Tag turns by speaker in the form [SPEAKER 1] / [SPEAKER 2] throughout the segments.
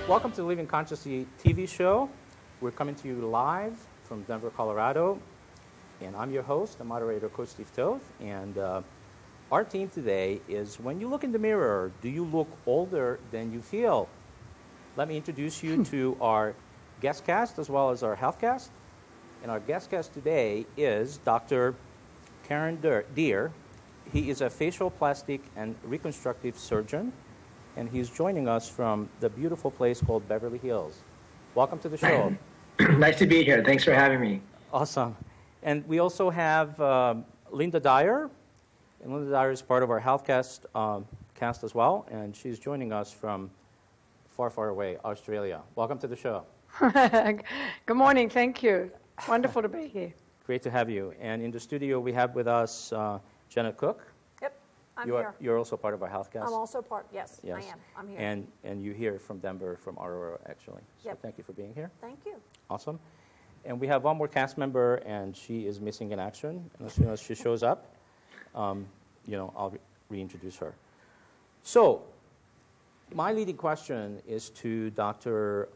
[SPEAKER 1] Welcome to the Living Consciously TV show. We're coming to you live from Denver, Colorado. And I'm your host, the moderator, Coach Steve Toth. And our theme today is, when you look in the mirror, do you look older than you feel? Let me introduce you to our guest cast as well as our health cast. And our guest cast today is Dr. Karen Deer. He is a facial plastic and reconstructive surgeon, and he's joining us from the beautiful place called Beverly Hills. Welcome to the show.
[SPEAKER 2] Nice to be here. Thanks for having me.
[SPEAKER 1] Awesome. And we also have Linda Dyer. And Linda Dyer is part of our HealthCast cast as well, and she's joining us from far, far away, Australia. Welcome to the show.
[SPEAKER 3] Good morning. Thank you. Wonderful to be here.
[SPEAKER 1] Great to have you. And in the studio, we have with us Janet Cook.
[SPEAKER 4] Yep, I'm here.
[SPEAKER 1] You're also part of our HealthCast.
[SPEAKER 4] I'm also part, yes, I am. I'm here.
[SPEAKER 1] And you here from Denver, from Aurora, actually. So
[SPEAKER 4] Yep.
[SPEAKER 1] thank you for being here.
[SPEAKER 4] Thank you.
[SPEAKER 1] Awesome. And we have one more cast member, and she is missing in action. And as soon as she shows up, I'll reintroduce her. So, my leading question is to Dr.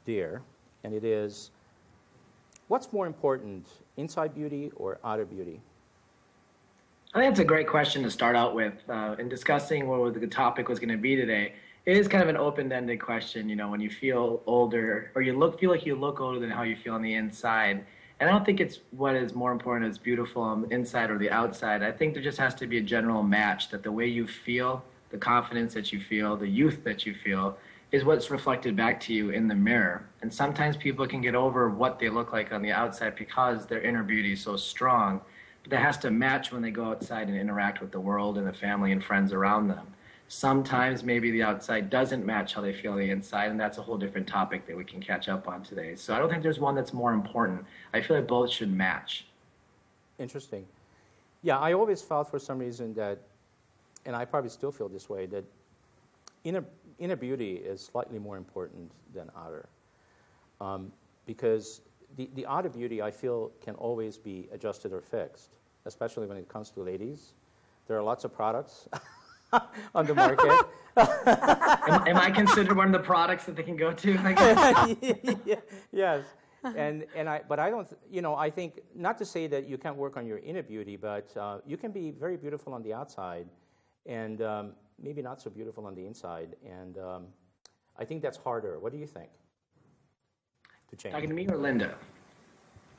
[SPEAKER 1] Deer, and it is, what's more important, inside beauty or outer beauty?
[SPEAKER 2] I think that's a great question to start out with. In discussing what the topic was going to be today, it is kind of an open-ended question. You know, when you feel older, or feel like you look older than how you feel on the inside. And I don't think it's what is more important, is beautiful on the inside or the outside. I think there just has to be a general match, that the way you feel, the confidence that you feel, the youth that you feel, is what's reflected back to you in the mirror. And sometimes people can get over what they look like on the outside because their inner beauty is so strong. But that has to match when they go outside and interact with the world and the family and friends around them. Sometimes maybe the outside doesn't match how they feel on the inside, and that's a whole different topic that we can catch up on today. So I don't think there's one that's more important. I feel like both should match.
[SPEAKER 1] Interesting. Yeah, I always felt for some reason that, and I probably still feel this way, that inner beauty is slightly more important than outer. Because the outer beauty, I feel, can always be adjusted or fixed, especially when it comes to ladies. There are lots of products on the market.
[SPEAKER 2] Am I considered one of the products that they can go to?
[SPEAKER 1] Yes. But I don't, I think, not to say that you can't work on your inner beauty, but you can be very beautiful on the outside and maybe not so beautiful on the inside. And I think that's harder. What do you think? To change.
[SPEAKER 2] Talking to me or Linda?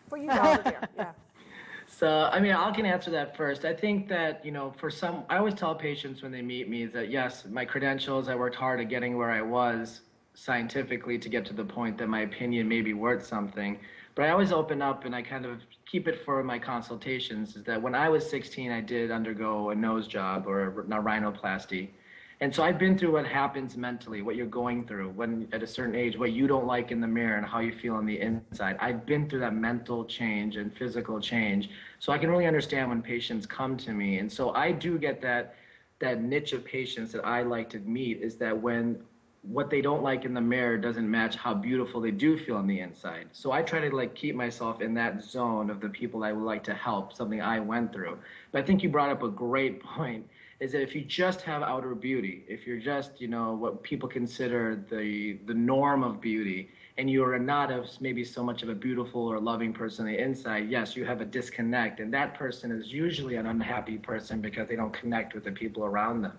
[SPEAKER 4] For you, over there, yeah.
[SPEAKER 2] So, I mean, I can answer that first. I think that, I always tell patients when they meet me that, yes, my credentials, I worked hard at getting where I was scientifically to get to the point that my opinion may be worth something. But I always open up and I kind of keep it for my consultations, is that when I was 16, I did undergo a nose job or a rhinoplasty. And so I've been through what happens mentally, what you're going through when at a certain age, what you don't like in the mirror and how you feel on the inside. I've been through that mental change and physical change. So I can really understand when patients come to me. And so I do get that niche of patients that I like to meet, is that when what they don't like in the mirror doesn't match how beautiful they do feel on the inside. So I try to keep myself in that zone of the people I would like to help, something I went through. But I think you brought up a great point, is that if you just have outer beauty, if you're just, what people consider the norm of beauty, and you are not maybe so much of a beautiful or loving person on the inside, yes, you have a disconnect, and that person is usually an unhappy person because they don't connect with the people around them.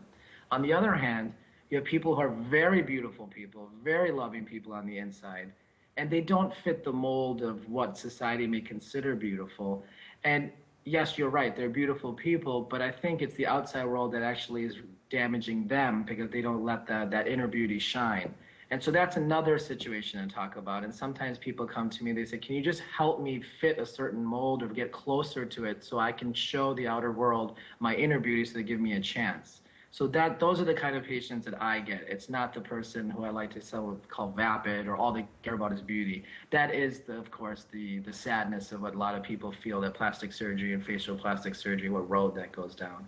[SPEAKER 2] On the other hand, you have people who are very beautiful people, very loving people on the inside, and they don't fit the mold of what society may consider beautiful. And yes, you're right, they're beautiful people, but I think it's the outside world that actually is damaging them because they don't let that inner beauty shine. And so that's another situation to talk about. And sometimes people come to me, they say, can you just help me fit a certain mold or get closer to it so I can show the outer world my inner beauty so they give me a chance? So those are the kind of patients that I get. It's not the person who I like to call vapid or all they care about is beauty. That is, of course, the sadness of what a lot of people feel, that plastic surgery and facial plastic surgery, what road that goes down.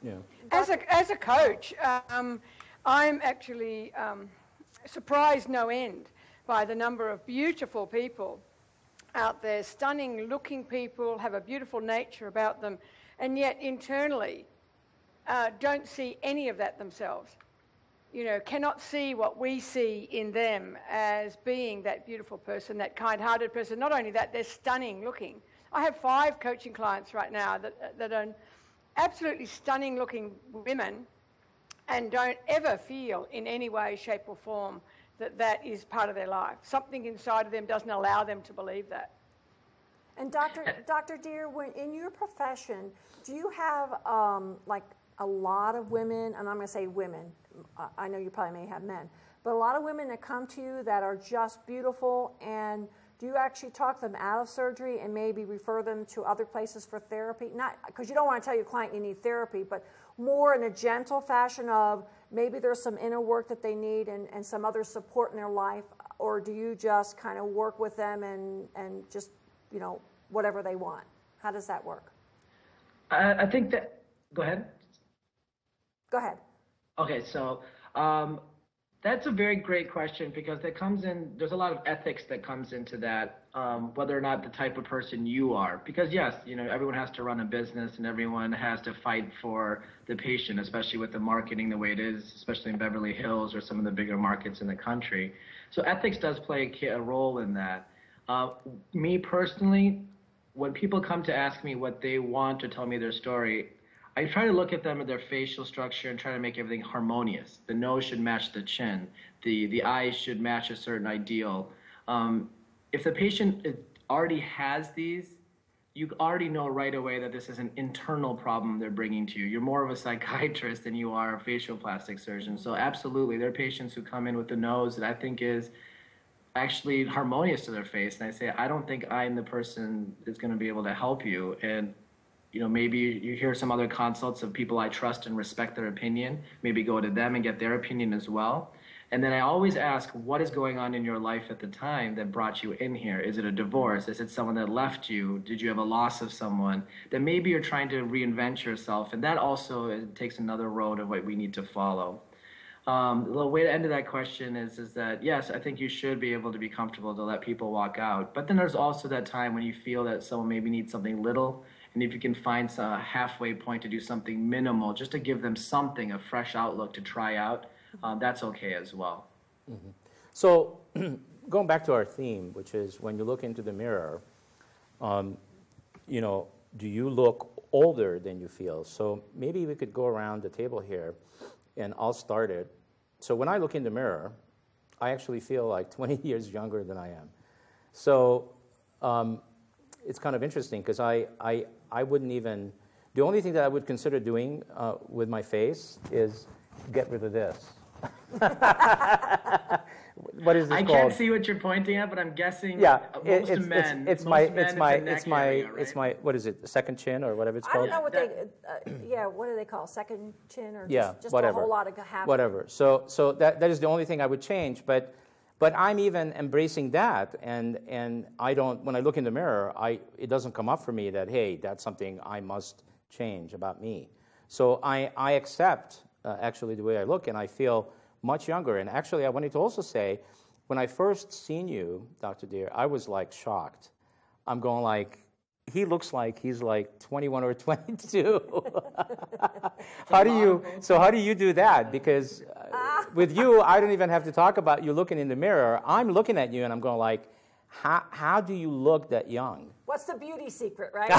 [SPEAKER 1] Yeah.
[SPEAKER 3] As a coach, I'm actually surprised no end by the number of beautiful people out there, stunning looking people, have a beautiful nature about them, and yet internally don't see any of that themselves. cannot see what we see in them as being that beautiful person, that kind-hearted person. Not only that, they're stunning looking. I have 5 coaching clients right now that are absolutely stunning looking women and don't ever feel in any way, shape or form that is part of their life. Something inside of them doesn't allow them to believe that.
[SPEAKER 4] And Dr. Deer, when in your profession, do you have like a lot of women, and I'm going to say women, I know you probably may have men, but a lot of women that come to you that are just beautiful, and do you actually talk them out of surgery and maybe refer them to other places for therapy? Not because you don't want to tell your client you need therapy, but more in a gentle fashion of maybe there's some inner work that they need and some other support in their life, or do you just kind of work with them and just, whatever they want? How does that work?
[SPEAKER 2] I think that, go ahead.
[SPEAKER 4] Go ahead.
[SPEAKER 2] Okay, so that's a very great question, because there's a lot of ethics that comes into that, whether or not the type of person you are. Because yes, everyone has to run a business and everyone has to fight for the patient, especially with the marketing the way it is, especially in Beverly Hills or some of the bigger markets in the country. So ethics does play a role in that. Me personally, when people come to ask me what they want to tell me their story, I try to look at them and their facial structure and try to make everything harmonious. The nose should match the chin. The eyes should match a certain ideal. If the patient already has these, you already know right away that this is an internal problem they're bringing to you. You're more of a psychiatrist than you are a facial plastic surgeon. So absolutely, there are patients who come in with a nose that I think is actually harmonious to their face. And I say, I don't think I'm the person that's going to be able to help you. And maybe you hear some other consults of people I trust and respect their opinion, maybe go to them and get their opinion as well. And then I always ask, what is going on in your life at the time that brought you in here? Is it a divorce? Is it someone that left you? Did you have a loss of someone? Then maybe you're trying to reinvent yourself. And that also takes another road of what we need to follow. The way to end that question is that, yes, I think you should be able to be comfortable to let people walk out. But then there's also that time when you feel that someone maybe needs something little. And if you can find a halfway point to do something minimal, just to give them something, a fresh outlook to try out, that's okay as well.
[SPEAKER 1] Mm-hmm. So going back to our theme, which is when you look into the mirror, do you look older than you feel? So maybe we could go around the table here, and I'll start it. So when I look in the mirror, I actually feel like 20 years younger than I am. So it's kind of interesting, because I wouldn't even, the only thing that I would consider doing with my face is get rid of this. What is this
[SPEAKER 2] I
[SPEAKER 1] called?
[SPEAKER 2] can't see what you're pointing at, but I'm guessing
[SPEAKER 1] it's my what is it, the second chin or whatever it's called?
[SPEAKER 4] I don't know what what do they call second chin, or just
[SPEAKER 1] whatever.
[SPEAKER 4] A whole lot of habit.
[SPEAKER 1] Whatever. So that is the only thing I would change, but I'm even embracing that, and I don't, when I look in the mirror, it doesn't come up for me that, hey, that's something I must change about me. So I accept actually the way I look, and I feel much younger. And actually, I wanted to also say, when I first seen you, Dr. Deer, I was like shocked. I'm going like, he looks like he's like 21 or 22. How do you do that? Because with you, I don't even have to talk about you looking in the mirror. I'm looking at you and I'm going like, how do you look that young?
[SPEAKER 4] What's the beauty secret, right?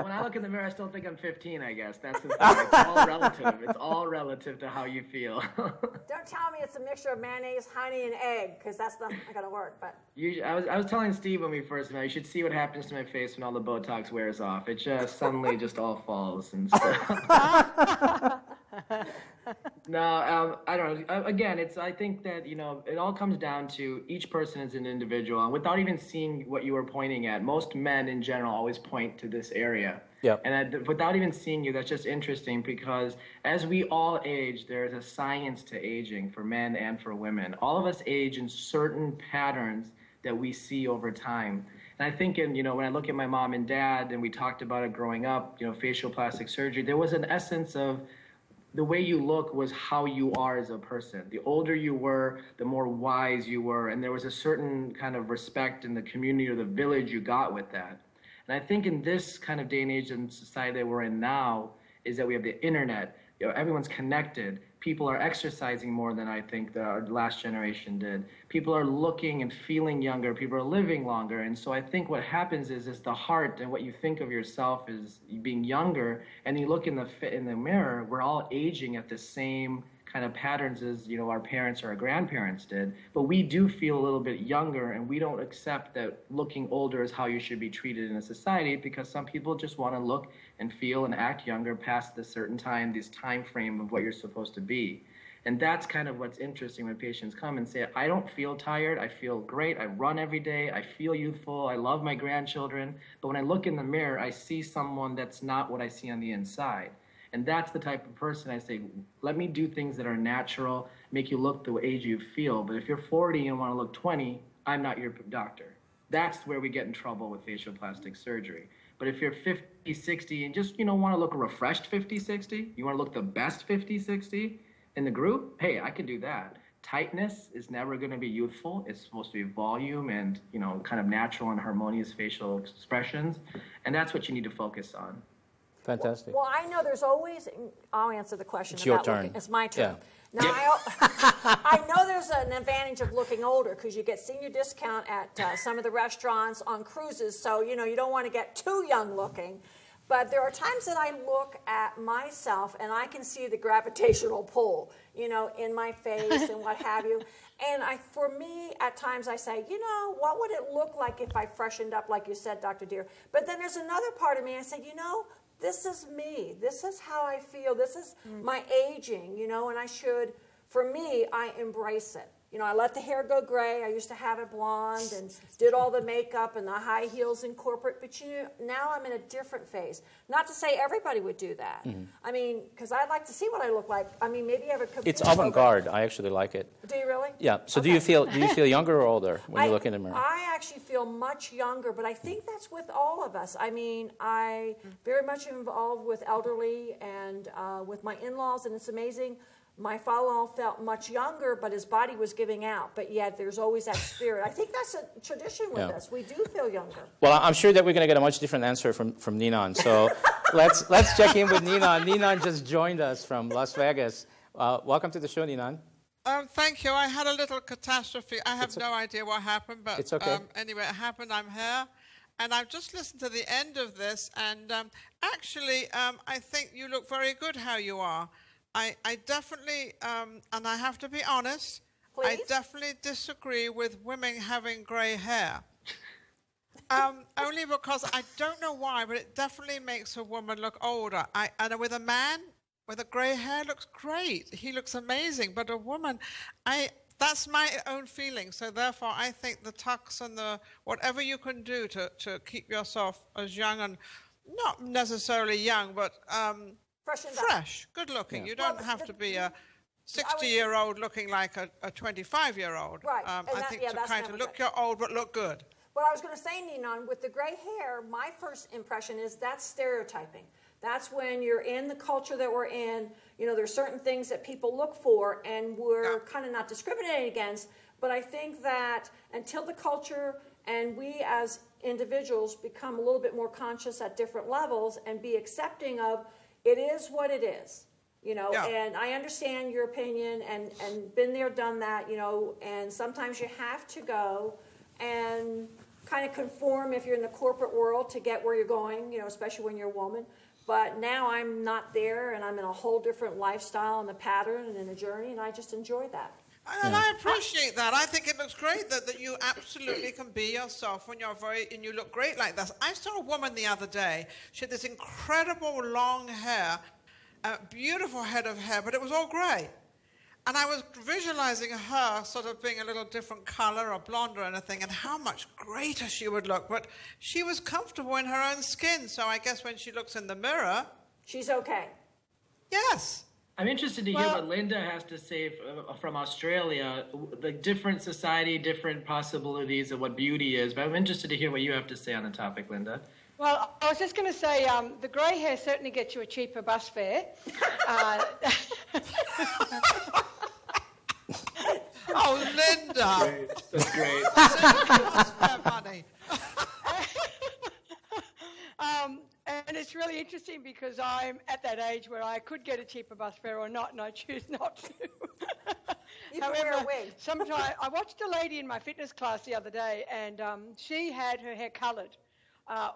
[SPEAKER 2] When I look in the mirror, I still think I'm 15, I guess. That's the thing. It's all relative. It's all relative to how you feel.
[SPEAKER 4] Don't tell me it's a mixture of mayonnaise, honey, and egg, because that's not going to work. But
[SPEAKER 2] I was telling Steve when we first met, you should see what happens to my face when all the Botox wears off. It just suddenly just all falls and stuff. No, I don't know. Again, I think that, it all comes down to each person is an individual. And without even seeing what you were pointing at, most men in general always point to this area.
[SPEAKER 1] Yep.
[SPEAKER 2] And without even seeing you, that's just interesting, because as we all age, there's a science to aging for men and for women. All of us age in certain patterns that we see over time. And I think when I look at my mom and dad, and we talked about it growing up, facial plastic surgery, there was an essence of the way you look was how you are as a person. The older you were, the more wise you were, and there was a certain kind of respect in the community or the village you got with that. And I think in this kind of day and age and society that we're in now is that we have the internet. Everyone's connected. people are exercising more than I think that our last generation did. People are looking and feeling younger. People are living longer. And so I think what happens is the heart and what you think of yourself is being younger. And you look in the mirror, we're all aging at the same kind of patterns as, you know, our parents or our grandparents did. But we do feel a little bit younger, and we don't accept that looking older is how you should be treated in a society, because some people just want to look and feel and act younger past this certain time, this time frame of what you're supposed to be. And that's kind of what's interesting when patients come and say, I don't feel tired, I feel great, I run every day, I feel youthful, I love my grandchildren, but when I look in the mirror, I see someone that's not what I see on the inside. And that's the type of person I say, let me do things that are natural, make you look the age you feel. But if you're 40 and want to look 20, I'm not your doctor. That's where we get in trouble with facial plastic surgery. But if you're 50, 60, and just, you know, want to look a refreshed 50, 60, you want to look the best 50, 60 in the group, hey, I can do that. Tightness is never going to be youthful. It's supposed to be volume and, you know, kind of natural and harmonious facial expressions. And that's what you need to focus on.
[SPEAKER 1] Fantastic.
[SPEAKER 4] Well, I know there's always, I'll answer the question.
[SPEAKER 1] It's your turn.
[SPEAKER 4] It's my turn.
[SPEAKER 1] Yeah.
[SPEAKER 4] Now, I know there's an advantage of looking older because you get senior discount at some of the restaurants on cruises, so, you know, you don't want to get too young looking. But there are times that I look at myself and I can see the gravitational pull, you know, in my face and what have you. And for me, at times I say, you know, what would it look like if I freshened up, like you said, Dr. Deer? But then there's another part of me, I said, you know, this is me. This is how I feel. This is my aging, you know, and I should, for me, I embrace it. You know, I let the hair go gray. I used to have it blonde and did all the makeup and the high heels in corporate. But you know, now I'm in a different phase. Not to say everybody would do that. Mm-hmm. I mean, because I'd like to see what I look like. I mean, maybe I have a computer.
[SPEAKER 1] It's avant-garde. I actually like it.
[SPEAKER 4] Do you really?
[SPEAKER 1] Yeah. So
[SPEAKER 4] okay.
[SPEAKER 1] do you feel younger or older when you look in the mirror?
[SPEAKER 4] I actually feel much younger, but I think that's with all of us. I mean, I very much involved with elderly and with my in-laws, and it's amazing. My father-in-law felt much younger, but his body was giving out. But yet there's always that spirit. I think that's a tradition with us. We do feel younger.
[SPEAKER 1] Well, I'm sure that we're going to get a much different answer from Ninon. So let's check in with Ninon. Ninon just joined us from Las Vegas. Welcome to the show, Ninon.
[SPEAKER 5] Thank you. I had a little catastrophe. I have no idea what happened, but
[SPEAKER 1] it's okay.
[SPEAKER 5] Anyway, it happened. I'm here. And I've just listened to the end of this, and actually, I think you look very good how you are. I definitely, and I have to be honest,
[SPEAKER 4] please?
[SPEAKER 5] I definitely disagree with women having grey hair. Only because I don't know why, but it definitely makes a woman look older. And with a man with a grey hair looks great. He looks amazing. But a woman, that's my own feeling. So therefore, I think the tucks and the whatever you can do to keep yourself as young and not necessarily young, but fresh, good looking. Yeah. You don't have to be a 60-year-old looking like a 25-year-old.
[SPEAKER 4] Right.
[SPEAKER 5] I think to kind of look your old but look good.
[SPEAKER 4] What I was going to say, Ninon, with the gray hair, my first impression is that's stereotyping. That's when you're in the culture that we're in. You know, there's certain things that people look for, and we're kind of not discriminating against. But I think that until the culture and we as individuals become a little bit more conscious at different levels and be accepting of it is what it is, you know, and I understand your opinion and been there, done that, you know, and sometimes you have to go and kind of conform if you're in the corporate world to get where you're going, you know, especially when you're a woman. But now I'm not there, and I'm in a whole different lifestyle and a pattern and in a journey, and I just enjoy that.
[SPEAKER 5] And I appreciate that. I think it looks great that you absolutely can be yourself when you're and you look great like that. I saw a woman the other day. She had this incredible long hair, a beautiful head of hair, but it was all grey. And I was visualizing her sort of being a little different color or blonde or anything, and how much greater she would look. But she was comfortable in her own skin, so I guess when she looks in the mirror,
[SPEAKER 4] she's okay.
[SPEAKER 5] Yes.
[SPEAKER 2] I'm interested to hear what Linda has to say from Australia, the different society, different possibilities of what beauty is. But I'm interested to hear what you have to say on the topic, Linda.
[SPEAKER 3] Well, I was just going to say the grey hair certainly gets you a cheaper bus fare.
[SPEAKER 5] Oh, Linda!
[SPEAKER 2] Great. That's great.
[SPEAKER 5] Bus fare money.
[SPEAKER 3] And And it's really interesting because I'm at that age where I could get a cheaper bus fare or not, and I choose not to.
[SPEAKER 4] You can wear a wig.
[SPEAKER 3] Sometimes I watched a lady in my fitness class the other day, and she had her hair coloured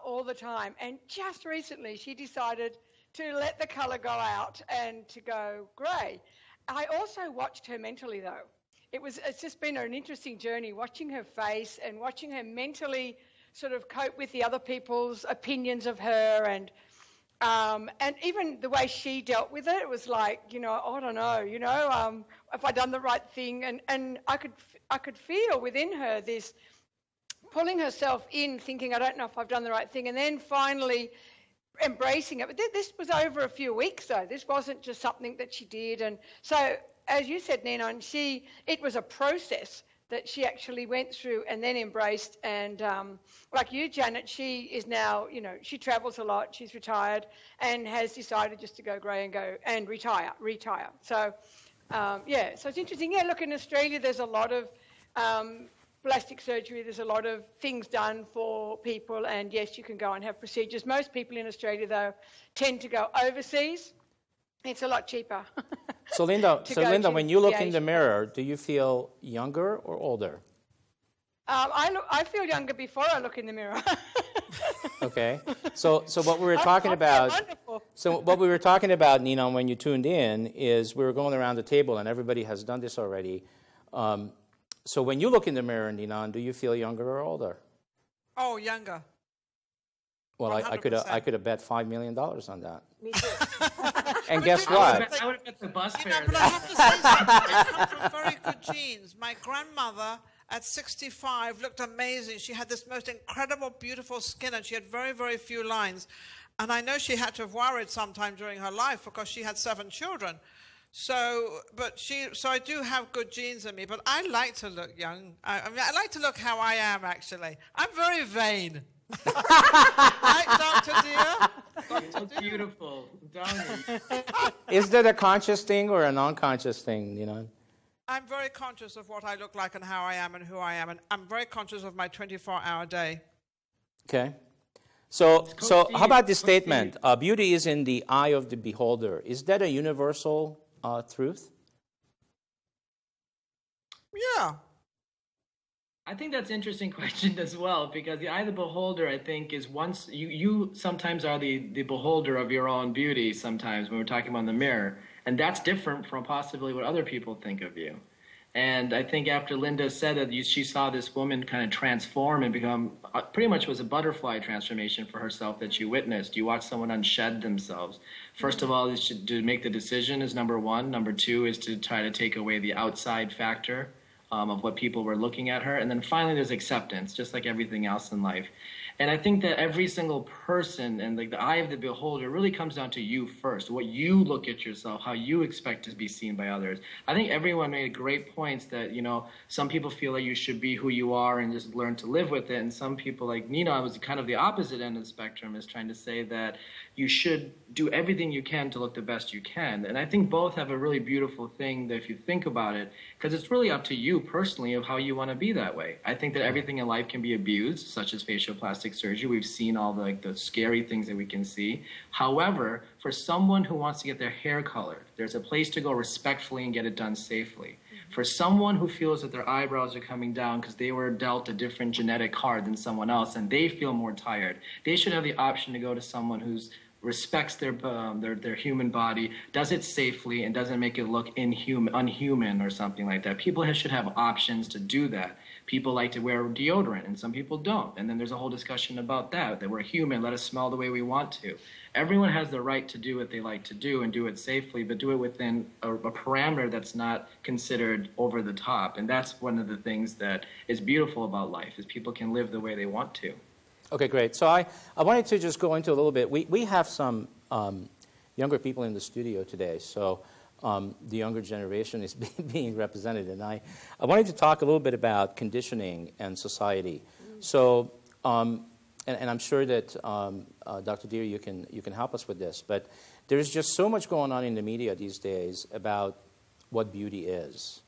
[SPEAKER 3] all the time. And just recently, she decided to let the colour go out and to go grey. I also watched her mentally, though. It's just been an interesting journey, watching her face and watching her mentally sort of cope with the other people's opinions of her, and even the way she dealt with it. It was like, I don't know, if I'd done the right thing, and I could feel within her this pulling herself in, thinking, I don't know if I've done the right thing, and then finally embracing it. But this was over a few weeks, though. This wasn't just something that she did. And so, as you said, Nina, it was a process that she actually went through and then embraced. And like you, Janet, she is now, she travels a lot. She's retired and has decided just to go grey and retire. So, so it's interesting. Yeah, look, in Australia, there's a lot of plastic surgery. There's a lot of things done for people. And yes, you can go and have procedures. Most people in Australia, though, tend to go overseas. It's a lot cheaper.
[SPEAKER 1] So Linda, when you look in the mirror, do you feel younger or older?
[SPEAKER 3] I feel younger before I look in the mirror.
[SPEAKER 1] Okay. So what we were talking about. So what we were talking about, Nina, when you tuned in, is we were going around the table, and everybody has done this already. So when you look in the mirror, Nina, do you feel younger or older?
[SPEAKER 5] Oh, younger.
[SPEAKER 1] Well, I could have bet $5 million on that.
[SPEAKER 4] Me too.
[SPEAKER 1] And guess
[SPEAKER 2] I
[SPEAKER 1] what?
[SPEAKER 2] would have bet the bus
[SPEAKER 5] You know,
[SPEAKER 2] fare.
[SPEAKER 5] but I have to say something. I come from very good genes. My grandmother at 65 looked amazing. She had this most incredible, beautiful skin, and she had very, very few lines. And I know she had to have worried sometime during her life because she had 7 children. So I do have good genes in me, but I like to look young. I like to look how I am, actually. I'm very vain. Right, Dr. Deer?
[SPEAKER 2] That's beautiful. Darling.
[SPEAKER 1] Is that a conscious thing or a non-conscious thing, Nina?
[SPEAKER 5] I'm very conscious of what I look like and how I am and who I am, and I'm very conscious of my 24-hour day.
[SPEAKER 1] Okay. So how about this statement? Beauty is in the eye of the beholder. Is that a universal truth?
[SPEAKER 5] Yeah.
[SPEAKER 2] I think that's an interesting question as well, because the eye of the beholder, I think, is once you sometimes are the beholder of your own beauty sometimes when we're talking about the mirror. And that's different from possibly what other people think of you. And I think after Linda said that she saw this woman kind of transform and become, pretty much was a butterfly transformation for herself that you witnessed. You watch someone unshed themselves. First of all, is to make the decision is number one. Number two is to try to take away the outside factor of what people were looking at her. And then finally, there's acceptance, just like everything else in life. And I think that every single person and like the eye of the beholder really comes down to you first, what you look at yourself, how you expect to be seen by others. I think everyone made great points that, some people feel like you should be who you are and just learn to live with it. And some people like Nina was kind of the opposite end of the spectrum, is trying to say that you should do everything you can to look the best you can. And I think both have a really beautiful thing that if you think about it, because it's really up to you personally of how you want to be that way. I think that everything in life can be abused, such as facial plastic surgery. We've seen all the scary things that we can see. However, for someone who wants to get their hair colored, there's a place to go respectfully and get it done safely. For someone who feels that their eyebrows are coming down because they were dealt a different genetic card than someone else and they feel more tired, they should have the option to go to someone who's respects their human body, does it safely, and doesn't make it look unhuman or something like that. People should have options to do that. People like to wear deodorant, and some people don't. And then there's a whole discussion about that we're human, let us smell the way we want to. Everyone has the right to do what they like to do and do it safely, but do it within a parameter that's not considered over the top. And that's one of the things that is beautiful about life, is people can live the way they want to.
[SPEAKER 1] Okay, great. So I wanted to just go into a little bit. We have some younger people in the studio today, so the younger generation is being represented. And I wanted to talk a little bit about conditioning and society. So, and I'm sure that Dr. Deer, you can help us with this, but there's just so much going on in the media these days about what beauty is.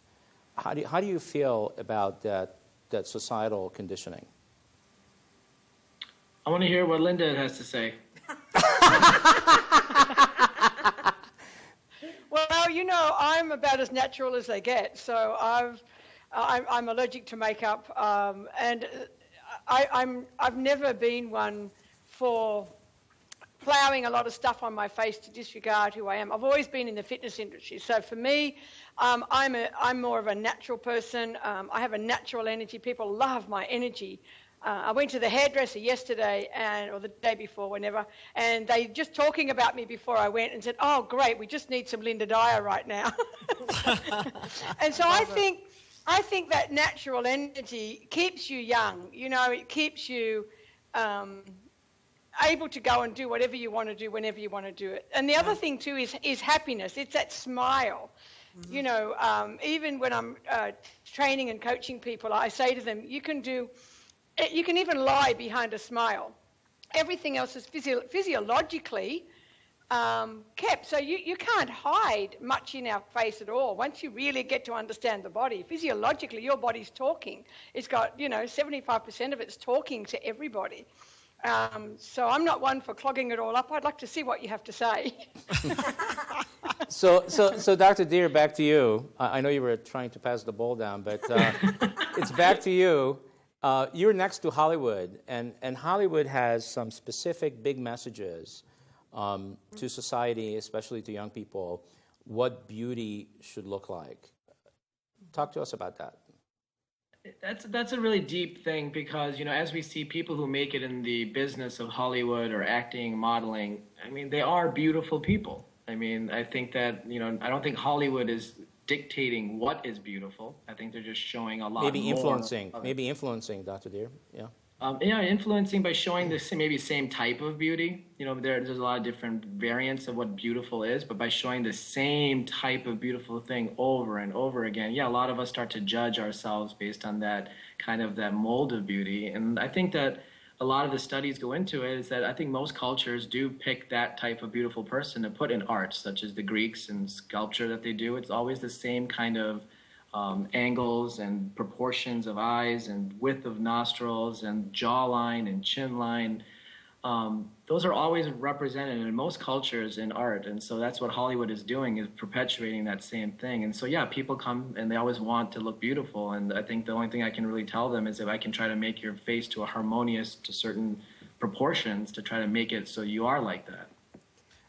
[SPEAKER 1] How do you feel about that societal conditioning?
[SPEAKER 2] I want to hear what Linda has to say.
[SPEAKER 3] Well, you know, I'm about as natural as they get. So I'm allergic to makeup, and I've never been one for plowing a lot of stuff on my face to disregard who I am. I've always been in the fitness industry. So for me, I'm more of a natural person. I have a natural energy. People love my energy. I went to the hairdresser yesterday or the day before, whenever, and they just talking about me before I went and said, "Oh, great, we just need some Linda Dyer right now." And so I think that natural energy keeps you young. You know, it keeps you able to go and do whatever you want to do whenever you want to do it. And the other thing too is happiness. It's that smile. Mm-hmm. You know, even when I'm training and coaching people, I say to them, you can even lie behind a smile. Everything else is physiologically kept. So you can't hide much in our face at all. Once you really get to understand the body, physiologically, your body's talking. It's got, 75% of it's talking to everybody. So I'm not one for clogging it all up. I'd like to see what you have to say.
[SPEAKER 1] So Dr. Deer, back to you. I know you were trying to pass the ball down, but it's back to you. You're next to Hollywood, and Hollywood has some specific big messages to society, especially to young people, what beauty should look like. Talk to us about that.
[SPEAKER 2] That's a really deep thing because, as we see people who make it in the business of Hollywood or acting, modeling, I mean, they are beautiful people. I mean, I think that, I don't think Hollywood is dictating what is beautiful. I think they're just showing a lot
[SPEAKER 1] Maybe influencing, Dr. Deer, yeah.
[SPEAKER 2] Influencing by showing the same type of beauty. There's a lot of different variants of what beautiful is, but by showing the same type of beautiful thing over and over again, a lot of us start to judge ourselves based on that kind of that mold of beauty. And I think that a lot of the studies go into it is that I think most cultures do pick that type of beautiful person to put in art, such as the Greeks and sculpture that they do. It's always the same kind of angles and proportions of eyes and width of nostrils and jawline and chin line. Those are always represented in most cultures in art. And so that's what Hollywood is doing, is perpetuating that same thing. And so, people come and they always want to look beautiful. And I think the only thing I can really tell them is if I can try to make your face to to certain proportions to try to make it so you are like that.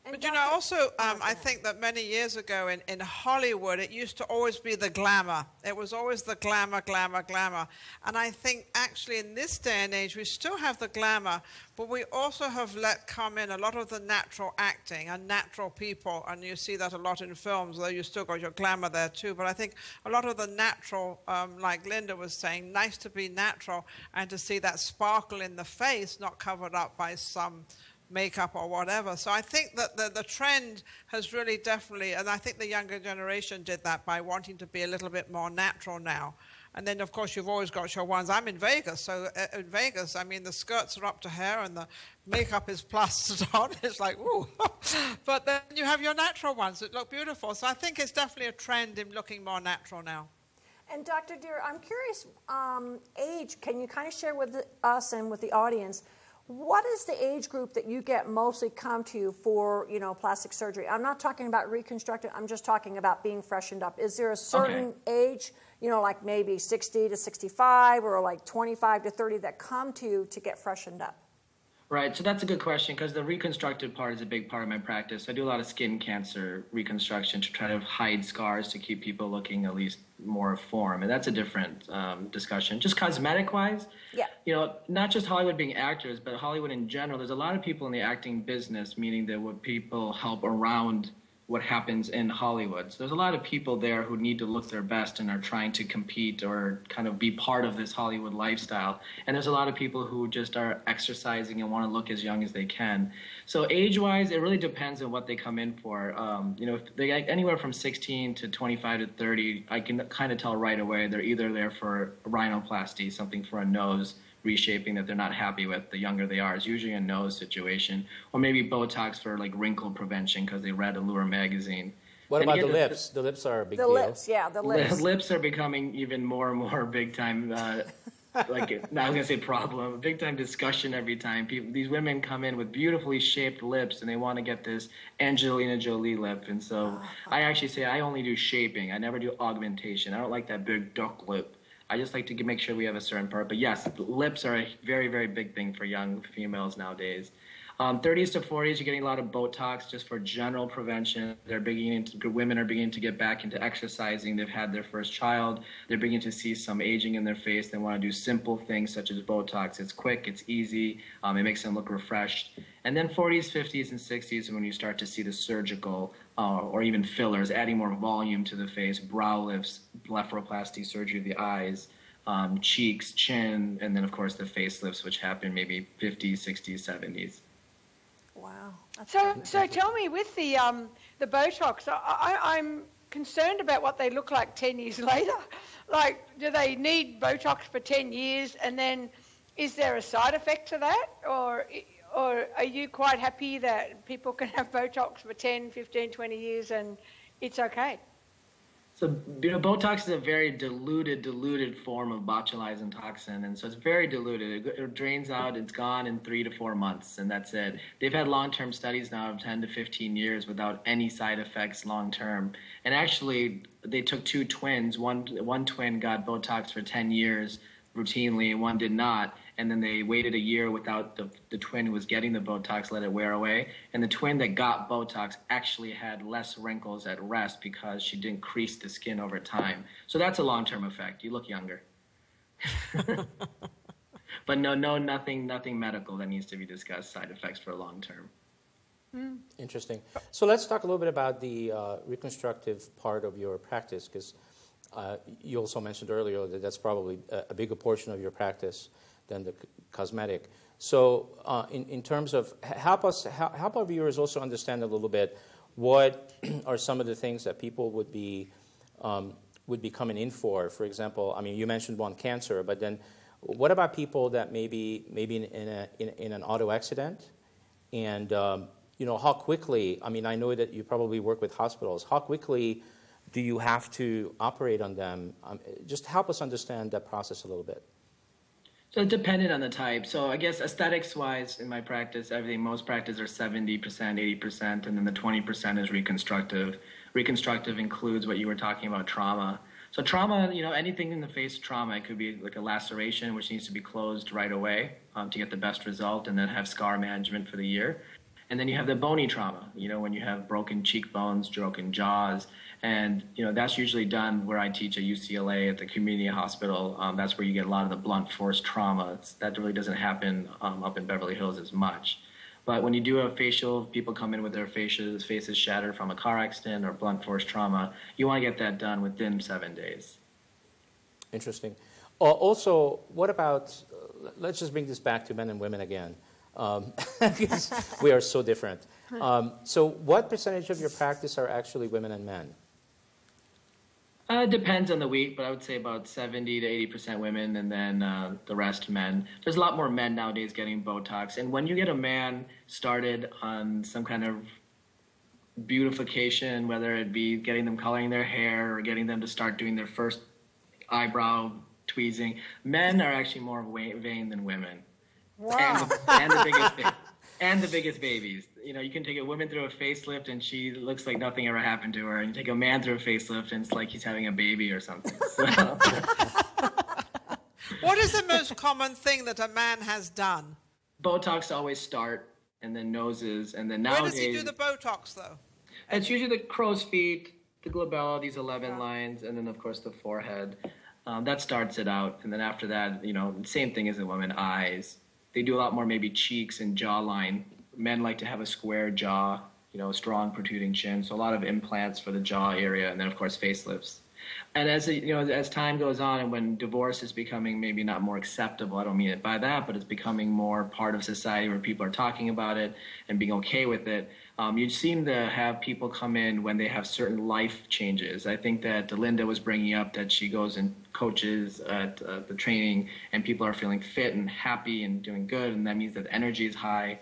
[SPEAKER 5] But also, I think that many years ago in Hollywood, it used to always be the glamour. It was always the glamour, glamour, glamour. And I think actually in this day and age, we still have the glamour, but we also have let come in a lot of the natural acting and natural people. And you see that a lot in films, though you still got your glamour there too. But I think a lot of the natural, like Linda was saying, nice to be natural and to see that sparkle in the face, not covered up by some makeup or whatever. So I think that the trend has really definitely, and I think the younger generation did that by wanting to be a little bit more natural now. And then, of course, you've always got your ones. I'm in Vegas, so in Vegas, I mean, the skirts are up to hair and the makeup is plastered on. It's like, ooh. But then you have your natural ones that look beautiful. So I think it's definitely a trend in looking more natural now.
[SPEAKER 4] And Dr. Deer, I'm curious, age, can you kind of share with us and with the audience, what is the age group that you get mostly come to you for, plastic surgery? I'm not talking about reconstructive. I'm just talking about being freshened up. Is there a certain age, like maybe 60 to 65 or like 25 to 30 that come to you to get freshened up?
[SPEAKER 2] Right, so that's a good question because the reconstructive part is a big part of my practice. I do a lot of skin cancer reconstruction to try to hide scars to keep people looking at least more form, and that's a different discussion. Just cosmetic-wise, not just Hollywood being actors, but Hollywood in general, there's a lot of people in the acting business, meaning that what people help around what happens in Hollywood. So there's a lot of people there who need to look their best and are trying to compete or kind of be part of this Hollywood lifestyle. And there's a lot of people who just are exercising and want to look as young as they can. So age-wise, it really depends on what they come in for. If they get anywhere from 16 to 25 to 30, I can kind of tell right away they're either there for rhinoplasty, something for a nose, reshaping that they're not happy with the younger they are. It's usually a nose situation, or maybe Botox for like wrinkle prevention because they read Allure magazine.
[SPEAKER 1] What about the lips? The lips are a big deal.
[SPEAKER 4] The lips.
[SPEAKER 2] Lips are becoming even more and more big time. like I was gonna say problem, a big time discussion every time. These women come in with beautifully shaped lips and they want to get this Angelina Jolie lip. And so I actually say I only do shaping. I never do augmentation. I don't like that big duck lip. I just like to make sure we have a certain part. But yes, lips are a very, very big thing for young females nowadays. 30s to 40s, you're getting a lot of Botox just for general prevention. Women are beginning to get back into exercising. They've had their first child. They're beginning to see some aging in their face. They want to do simple things such as Botox. It's quick, it's easy, it makes them look refreshed. And then 40s, 50s, and 60s when you start to see the surgical or even fillers, adding more volume to the face, brow lifts, blepharoplasty surgery of the eyes, cheeks, chin, and then of course the facelifts, which happen maybe 50s, 60s, 70s.
[SPEAKER 4] Wow.
[SPEAKER 3] So tell me, with the Botox, I'm concerned about what they look like 10 years later. Like, do they need Botox for 10 years, and then is there a side effect to that, or are you quite happy that people can have Botox for 10, 15, 20 years and it's okay?
[SPEAKER 2] So, Botox is a very diluted form of botulinum toxin, and so it's very diluted. It drains out, it's gone in 3 to 4 months, and that's it. They've had long-term studies now of 10 to 15 years without any side effects long-term. And actually, they took 2 twins. One twin got Botox for 10 years routinely, and one did not. And then they waited a year without the twin who was getting the Botox, let it wear away. And the twin that got Botox actually had less wrinkles at rest because she didn't crease the skin over time. So that's a long-term effect. You look younger. But nothing medical that needs to be discussed, side effects for long-term.
[SPEAKER 1] Interesting. So let's talk a little bit about the reconstructive part of your practice, because you also mentioned earlier that that's probably a bigger portion of your practice than the cosmetic. So in terms of, help our viewers also understand a little bit what are some of the things that people would be coming in for. For example, I mean, you mentioned one, cancer, but then what about people that maybe in an auto accident, and how quickly, I mean, I know that you probably work with hospitals, how quickly do you have to operate on them? Just help us understand that process a little bit.
[SPEAKER 2] So it depended on the type. So I guess aesthetics-wise, in my practice, most practices are 70%, 80%, and then the 20% is reconstructive. Reconstructive includes what you were talking about, trauma. So trauma, anything in the face trauma, it could be like a laceration, which needs to be closed right away to get the best result, and then have scar management for the year. And then you have the bony trauma, when you have broken cheekbones, broken jaws. And, that's usually done where I teach at UCLA at the community hospital. That's where you get a lot of the blunt force trauma. That really doesn't happen up in Beverly Hills as much. But when you do a facial, people come in with their faces shattered from a car accident or blunt force trauma, you want to get that done within 7 days.
[SPEAKER 1] Interesting. Also, what about, let's just bring this back to men and women again. Because we are so different. So what percentage of your practice are actually women and men?
[SPEAKER 2] It depends on the week, but I would say about 70 to 80% women, and then the rest men. There's a lot more men nowadays getting Botox. And when you get a man started on some kind of beautification, whether it be getting them coloring their hair or getting them to start doing their first eyebrow tweezing, men are actually more vain than women.
[SPEAKER 4] Wow.
[SPEAKER 2] And the biggest babies. You can take a woman through a facelift and she looks like nothing ever happened to her. And you take a man through a facelift and it's like he's having a baby or something. So.
[SPEAKER 5] What is the most common thing that a man has done?
[SPEAKER 2] Botox always start, and then noses, and then nowadays.
[SPEAKER 5] Where does he do the Botox, though?
[SPEAKER 2] It's usually the crow's feet, the glabella, these 11 lines, and then of course the forehead. That starts it out, and then after that, same thing as a woman, eyes. They do a lot more maybe cheeks and jawline. Men like to have a square jaw, a strong protruding chin. So a lot of implants for the jaw area, and then of course facelifts. And as time goes on, and when divorce is becoming maybe not more acceptable, I don't mean it by that, but it's becoming more part of society where people are talking about it and being okay with it. You seem to have people come in when they have certain life changes. I think that Linda was bringing up that she goes and coaches at the training, and people are feeling fit and happy and doing good, and that means that the energy is high.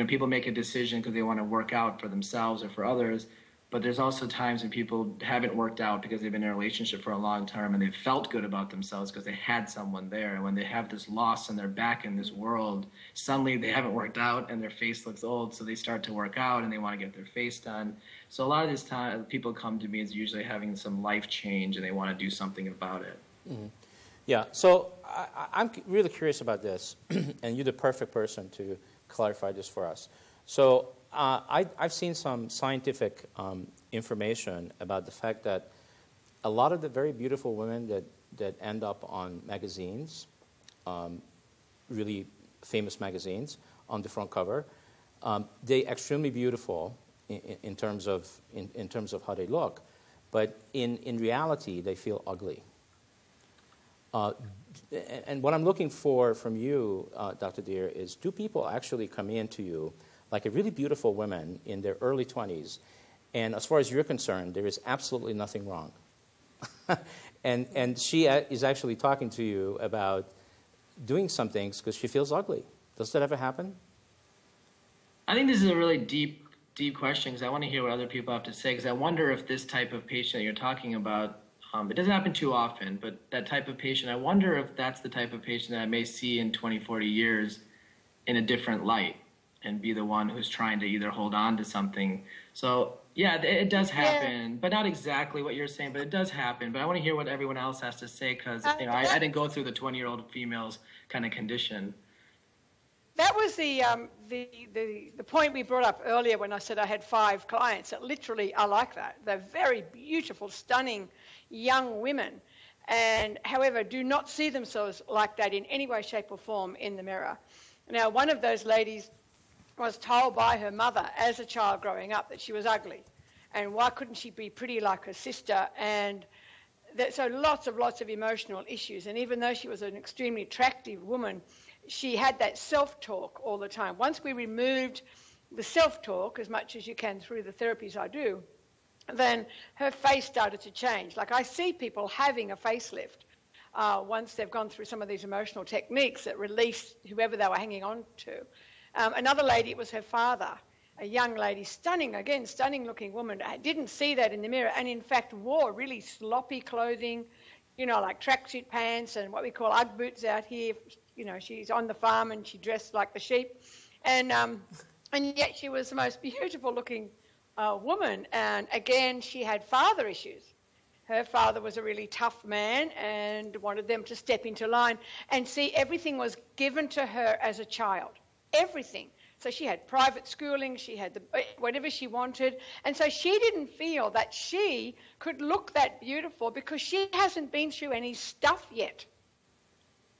[SPEAKER 2] People make a decision because they want to work out for themselves or for others. But there's also times when people haven't worked out because they've been in a relationship for a long time and they've felt good about themselves because they had someone there. And when they have this loss and they're back in this world, suddenly they haven't worked out and their face looks old. So they start to work out and they want to get their face done. So a lot of this time, people come to me as usually having some life change and they want to do something about it.
[SPEAKER 1] Mm-hmm. Yeah, so I'm really curious about this, and you're the perfect person to clarify this for us. So I've seen some scientific information about the fact that a lot of the very beautiful women that end up on magazines, really famous magazines, on the front cover, they're extremely beautiful in terms of how they look, but in reality they feel ugly. And what I'm looking for from you, Dr. Deer, is do people actually come in to you like a really beautiful woman in their early 20s, and as far as you're concerned, there is absolutely nothing wrong. and she is actually talking to you about doing some things because she feels ugly. Does that ever happen?
[SPEAKER 2] I think this is a really deep question because I want to hear what other people have to say, because I wonder if this type of patient you're talking about, it doesn't happen too often, but that type of patient, I wonder if that's the type of patient that I may see in 20, 40 years in a different light and be the one who's trying to either hold on to something. So, yeah, it does happen, but not exactly what you're saying, but it does happen. But I want to hear what everyone else has to say because I didn't go through the 20-year-old female's kind of condition.
[SPEAKER 3] That was the point we brought up earlier when I said I had 5 clients that literally are like that. They're very beautiful, stunning young women, and however do not see themselves like that in any way, shape or form in the mirror. Now, one of those ladies was told by her mother as a child growing up that she was ugly, and why couldn't she be pretty like her sister? And so lots of emotional issues. And even though she was an extremely attractive woman, she had that self-talk all the time. Once we removed the self-talk as much as you can through the therapies I do, then her face started to change. Like I see people having a facelift once they've gone through some of these emotional techniques that release whoever they were hanging on to. Another lady, it was her father, a young lady, stunning looking woman. I didn't see that in the mirror and in fact wore really sloppy clothing, you know, like tracksuit pants and what we call Ugg boots out here. You know, she's on the farm and she dressed like the sheep. And yet she was the most beautiful looking woman. And again, she had father issues. Her father was a really tough man and wanted them to step into line. And see, everything was given to her as a child. Everything. So she had private schooling, she had whatever she wanted. And so she didn't feel that she could look that beautiful because she hasn't been through any stuff yet.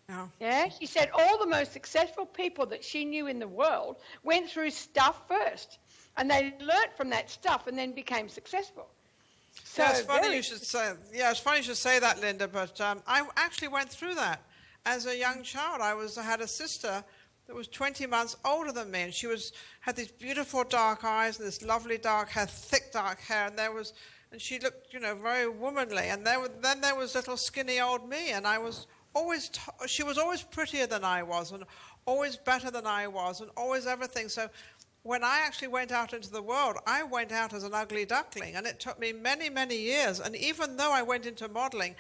[SPEAKER 5] No.
[SPEAKER 3] Yeah, she said all the most successful people that she knew in the world went through stuff first, and they learnt from that stuff and then became successful. So
[SPEAKER 5] yeah, it's funny you should say. Yeah, it's funny you should say that, Linda. But I actually went through that as a young child. I had a sister that was 20 months older than me, and she had these beautiful dark eyes and this lovely dark hair, thick dark hair, and she looked, you know, very womanly. And then there was little skinny old me, and I was she was always prettier than I was and always better than I was and always everything. So when I actually went out into the world, I went out as an ugly duckling, and it took me many, many years. And even though I went into modeling,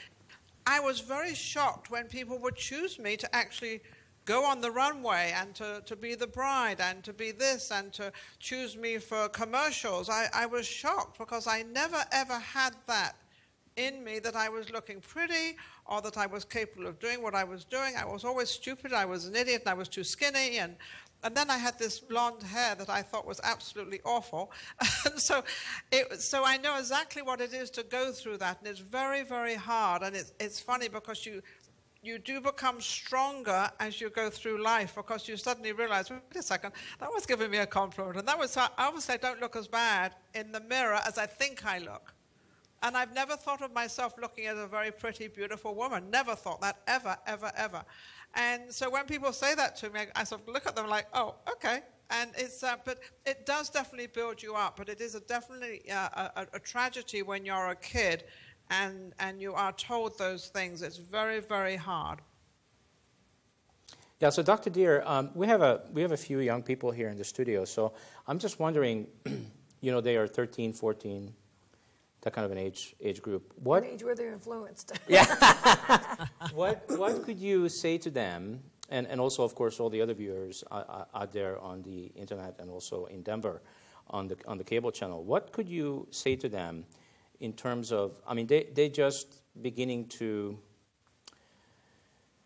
[SPEAKER 5] I was very shocked when people would choose me to actually go on the runway and to be the bride and to be this and to choose me for commercials. I was shocked because I never ever had that in me, that I was looking pretty or that I was capable of doing what I was doing. I was always stupid, I was an idiot, and I was too skinny, and then I had this blonde hair that I thought was absolutely awful. So I know exactly what it is to go through that, and it's very, very hard. And it's funny because you do become stronger as you go through life, because you suddenly realize, wait a second, that was giving me a compliment, and that was, obviously I don't look as bad in the mirror as I think I look. And I've never thought of myself looking as a very pretty, beautiful woman. Never thought that, ever, ever, ever. And so when people say that to me, I sort of look at them like, oh, okay. And it's, but it does definitely build you up. But it is definitely a tragedy when you're a kid and you are told those things. It's very, very hard.
[SPEAKER 1] Yeah. So, Dr. Deer, we have a few young people here in the studio. So I'm just wondering, you know, they are 13, 14, that kind of an age group. What
[SPEAKER 4] An age where they're influenced.
[SPEAKER 1] what could you say to them, and also, of course, all the other viewers out there on the internet and also in Denver on the cable channel, what could you say to them in terms of, I mean, they just beginning to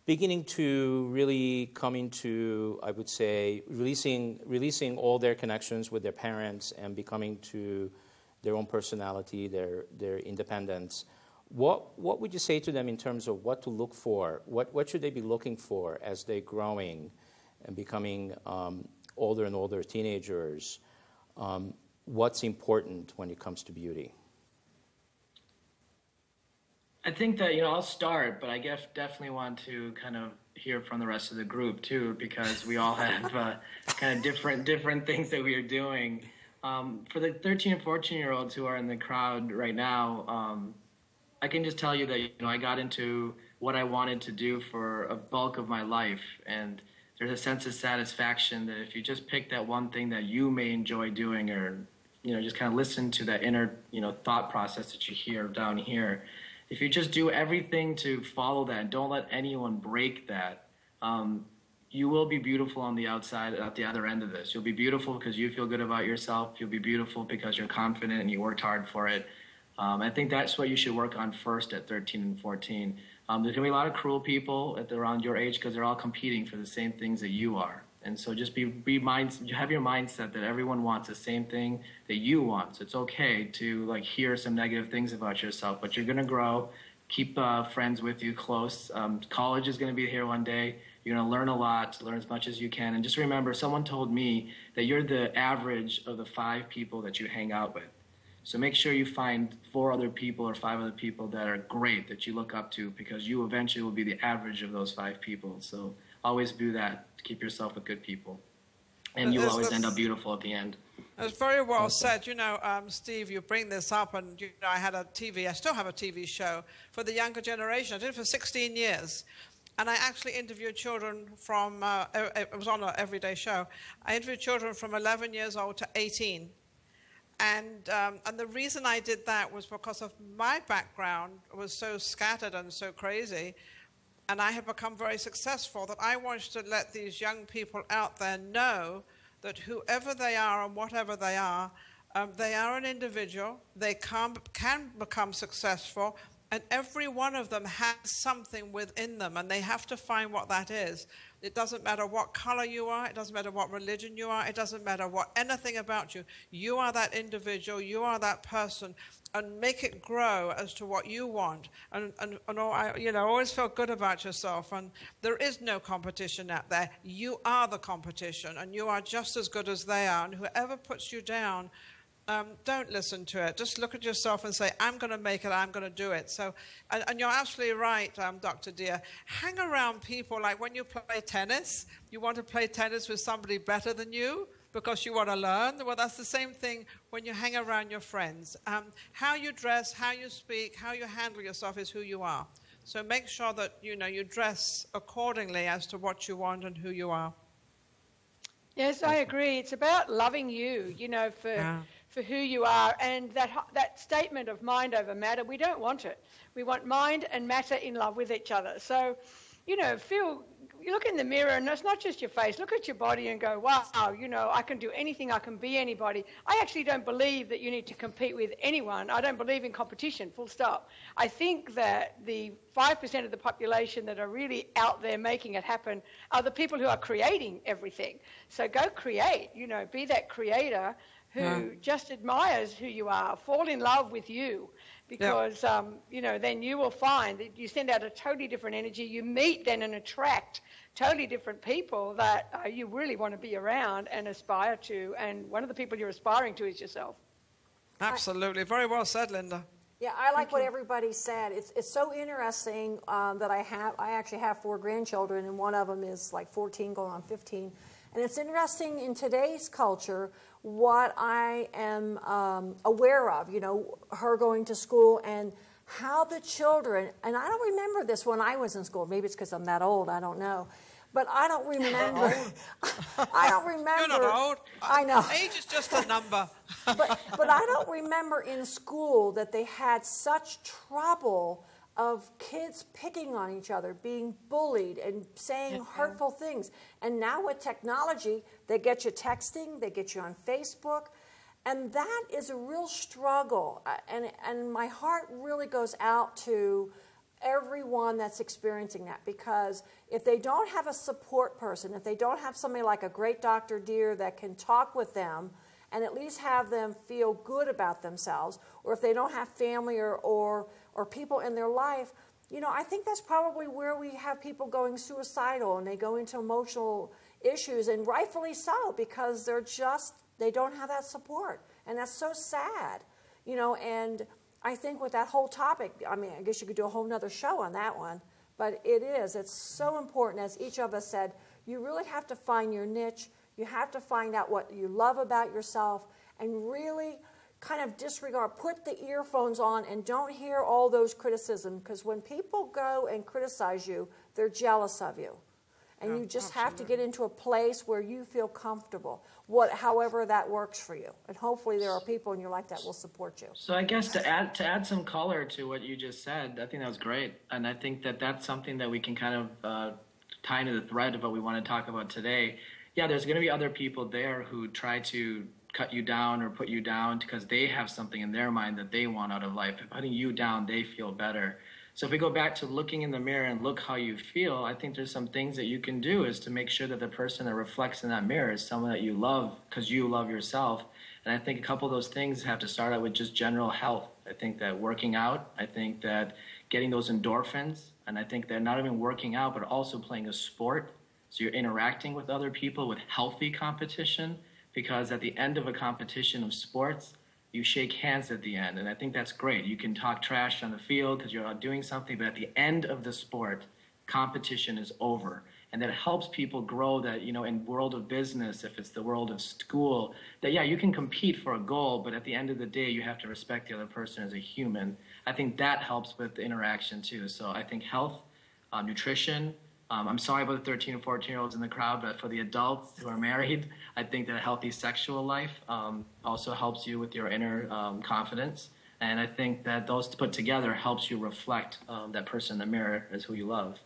[SPEAKER 1] really come into, I would say, releasing all their connections with their parents and becoming to their own personality, their independence. What would you say to them in terms of what to look for? What should they be looking for as they're growing and becoming older and older teenagers? What's important when it comes to beauty?
[SPEAKER 2] I think that, I'll start, but I guess definitely want to kind of hear from the rest of the group too, because we all have kind of different things that we are doing. For the 13 and 14-year-olds who are in the crowd right now, I can just tell you that, I got into what I wanted to do for a bulk of my life, and there's a sense of satisfaction that if you just pick that one thing that you may enjoy doing, or, just kind of listen to that inner, thought process that you hear down here. If you just do everything to follow that and don't let anyone break that, you will be beautiful on the outside at the other end of this. You'll be beautiful because you feel good about yourself. You'll be beautiful because you're confident and you worked hard for it. I think that's what you should work on first at 13 and 14. There's going to be a lot of cruel people around your age because they're all competing for the same things that you are. And so just have your mindset that everyone wants the same thing that you want. So it's okay to hear some negative things about yourself, but you're going to grow. Keep friends with you close. College is going to be here one day. You're going to learn a lot, learn as much as you can. And just remember, someone told me that you're the average of the 5 people that you hang out with. So make sure you find 4 other people or 5 other people that are great, that you look up to, because you eventually will be the average of those 5 people. So always do that to keep yourself with good people. And you'll always end up beautiful at the end.
[SPEAKER 5] It's very well said. Steve, you bring this up, and I still have a TV show for the younger generation. I did it for 16 years. And I actually interviewed children from, it was on an everyday show. I interviewed children from 11 years old to 18. And the reason I did that was because of my background was so scattered and so crazy, and I had become very successful, that I wanted to let these young people out there know that whoever they are and whatever they are an individual. They can become successful, and every one of them has something within them, and they have to find what that is. It doesn't matter what color you are. It doesn't matter what religion you are. It doesn't matter anything about you. You are that individual. You are that person, and make it grow as to what you want. And always feel good about yourself. And there is no competition out there. You are the competition, and you are just as good as they are. And whoever puts you down, don't listen to it. Just look at yourself and say, I'm going to make it, I'm going to do it. So, and you're absolutely right, Dr. Deer. Hang around people like when you play tennis, you want to play tennis with somebody better than you because you want to learn. Well, that's the same thing when you hang around your friends. How you dress, how you speak, how you handle yourself is who you are. So make sure that, you dress accordingly as to what you want and who you are.
[SPEAKER 3] Yes, I agree. It's about loving you, for who you are, and that statement of mind over matter, we don't want it. We want mind and matter in love with each other. So, you look in the mirror, and it's not just your face. Look at your body and go, wow, I can do anything. I can be anybody. I actually don't believe that you need to compete with anyone. I don't believe in competition, full stop. I think that the 5% of the population that are really out there making it happen are the people who are creating everything. So go create, be that creator who just admires who you are, fall in love with you, because, then you will find that you send out a totally different energy. You meet then and attract totally different people that you really want to be around and aspire to. And one of the people you're aspiring to is yourself.
[SPEAKER 5] Absolutely. Very well said, Linda.
[SPEAKER 4] Yeah, I like what everybody said. It's so interesting that I actually have 4 grandchildren, and one of them is like 14 going on 15. And it's interesting in today's culture what I am aware of, her going to school and how the children, and I don't remember this when I was in school, maybe it's because I'm that old, I don't know, But I don't remember. I don't remember.
[SPEAKER 5] You're not old.
[SPEAKER 4] I know.
[SPEAKER 5] Age is just a number.
[SPEAKER 4] But I don't remember in school that they had such trouble of kids picking on each other, being bullied and saying hurtful things. And now with technology, they get you texting, they get you on Facebook, and that is a real struggle. And my heart really goes out to everyone that's experiencing that, because if they don't have a support person, if they don't have somebody like a great Dr. Deer that can talk with them and at least have them feel good about themselves, or if they don't have family or people in their life, you know, I think that's probably where we have people going suicidal and they go into emotional issues, and rightfully so, because they don't have that support, and that's so sad, you know. And I think with that whole topic, I mean, I guess you could do a whole nother show on that one, but it's so important, as each of us said, you really have to find your niche, you have to find out what you love about yourself, and really kind of disregard, put the earphones on and don't hear all those criticisms, because when people go and criticize you, they're jealous of you. And you just have to get into a place where you feel comfortable, however that works for you. And hopefully there are people in your life that will support you.
[SPEAKER 2] So I guess to add some color to what you just said, I think that was great. And I think that that's something that we can kind of tie into the thread of what we want to talk about today. Yeah, there's going to be other people there who try to cut you down or put you down because they have something in their mind that they want out of life. If putting you down, they feel better. So if we go back to looking in the mirror and look how you feel, I think there's some things that you can do is to make sure that the person that reflects in that mirror is someone that you love because you love yourself. And I think a couple of those things have to start out with just general health. I think that working out, I think that getting those endorphins, and I think that not even working out, but also playing a sport. So you're interacting with other people with healthy competition, because at the end of a competition of sports, you shake hands at the end, and I think that's great. You can talk trash on the field because you're out doing something, but at the end of the sport, competition is over. And that helps people grow that, you know, in world of business, if it's the world of school, that, yeah, you can compete for a goal, but at the end of the day, you have to respect the other person as a human. I think that helps with the interaction, too. So I think health, nutrition, I'm sorry about the 13 and 14-year-olds in the crowd, but for the adults who are married, I think that a healthy sexual life also helps you with your inner confidence. And I think that those put together helps you reflect that person in the mirror as who you love.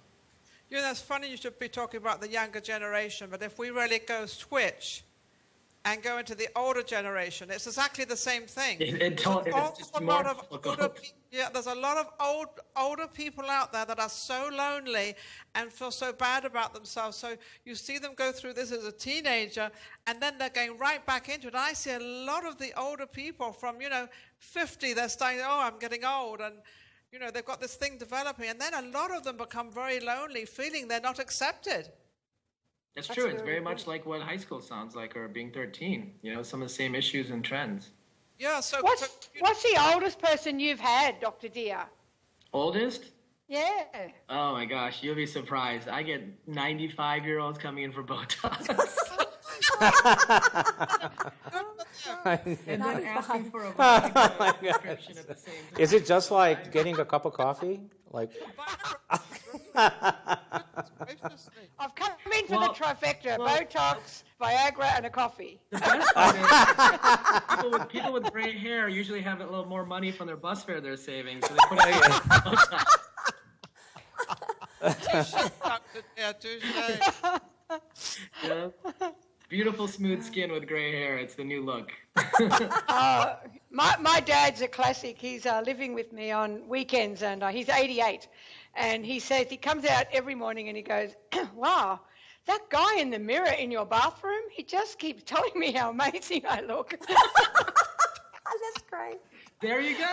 [SPEAKER 5] You know, that's funny you should be talking about the younger generation, but if we really go switch and go into the older generation, it's exactly the same thing. There's a lot of older people out there that are so lonely and feel so bad about themselves. So you see them go through this as a teenager, and then they're going right back into it. I see a lot of the older people from, 50, they're starting, I'm getting old, and they've got this thing developing, and then a lot of them become very lonely, feeling they're not accepted.
[SPEAKER 2] That's true. It's very much like what high school sounds like, or being 13. Some of the same issues and trends.
[SPEAKER 5] Yeah. So
[SPEAKER 3] what's the oldest person you've had, Dr. Deer?
[SPEAKER 2] Oldest?
[SPEAKER 3] Yeah.
[SPEAKER 2] Oh my gosh, you'll be surprised. I get 95-year-olds coming in for Botox. And then asking for a prescription at the same time.
[SPEAKER 1] Is it just like getting a cup of coffee? Like.
[SPEAKER 3] I've come in for the trifecta: Botox, Viagra, and a coffee.
[SPEAKER 2] The best part is people with gray hair usually have a little more money from their bus fare they're saving, so they put it in Botox. Yeah. Beautiful, smooth skin with gray hair. It's the new look.
[SPEAKER 3] My dad's a classic. He's living with me on weekends, and he's 88. And he says, he comes out every morning and he goes, wow, that guy in the mirror in your bathroom, he just keeps telling me how amazing I look.
[SPEAKER 4] That's great.
[SPEAKER 2] There you go.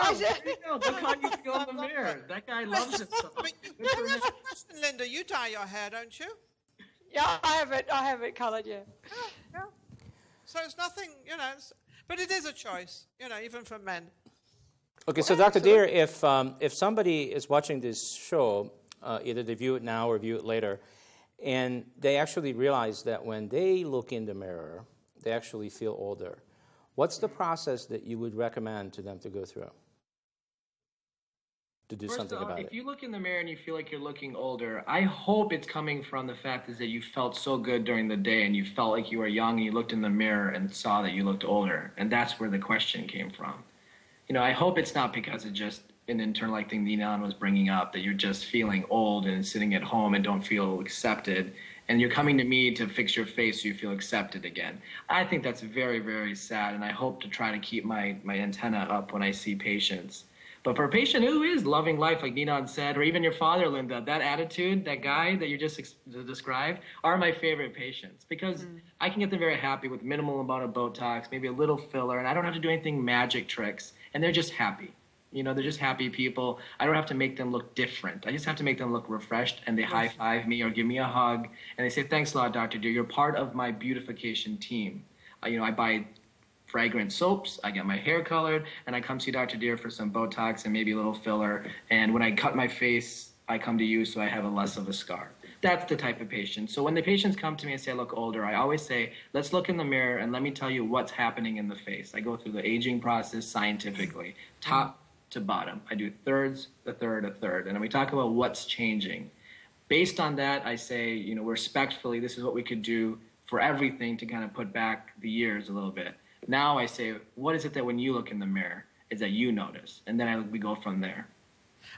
[SPEAKER 2] Look how you feel in the mirror. That guy loves it so much.
[SPEAKER 5] Linda, you dye your hair, don't you?
[SPEAKER 3] Yeah, I have it colored, yeah.
[SPEAKER 5] Yeah. So it's nothing, but it is a choice, even for men.
[SPEAKER 1] Okay, so Dr. Deer, if somebody is watching this show, either they view it now or view it later, and they actually realize that when they look in the mirror, they actually feel older, what's the process that you would recommend to them to go through? to do
[SPEAKER 2] First
[SPEAKER 1] something
[SPEAKER 2] off,
[SPEAKER 1] about
[SPEAKER 2] if
[SPEAKER 1] it?
[SPEAKER 2] you look in the mirror and you feel like you're looking older, I hope it's coming from the fact is that you felt so good during the day and you felt like you were young and you looked in the mirror and saw that you looked older. And that's where the question came from. I hope it's not because of just an internal like thing Ninan was bringing up, that you're just feeling old and sitting at home and don't feel accepted. And you're coming to me to fix your face so you feel accepted again. I think that's very, very sad. And I hope to try to keep my antenna up when I see patients. But for a patient who is loving life, like Ninan said, or even your father, Linda, that attitude, that guy that you just described, are my favorite patients because I can get them very happy with minimal amount of Botox, maybe a little filler, and I don't have to do anything magic tricks, and they're just happy. They're just happy people. I don't have to make them look different. I just have to make them look refreshed, and they high-five me or give me a hug, and they say, thanks a lot, Dr. Deer. You're part of my beautification team. I buy fragrant soaps, I get my hair colored, and I come see Dr. Deer for some Botox and maybe a little filler. And when I cut my face, I come to you so I have a less of a scar. That's the type of patient. So when the patients come to me and say I look older, I always say, let's look in the mirror and let me tell you what's happening in the face. I go through the aging process scientifically, top to bottom. I do thirds, a third, a third. And then we talk about what's changing. Based on that, I say, respectfully, this is what we could do for everything to kind of put back the years a little bit. Now I say, what is it that when you look in the mirror is that you notice? And then we go from there.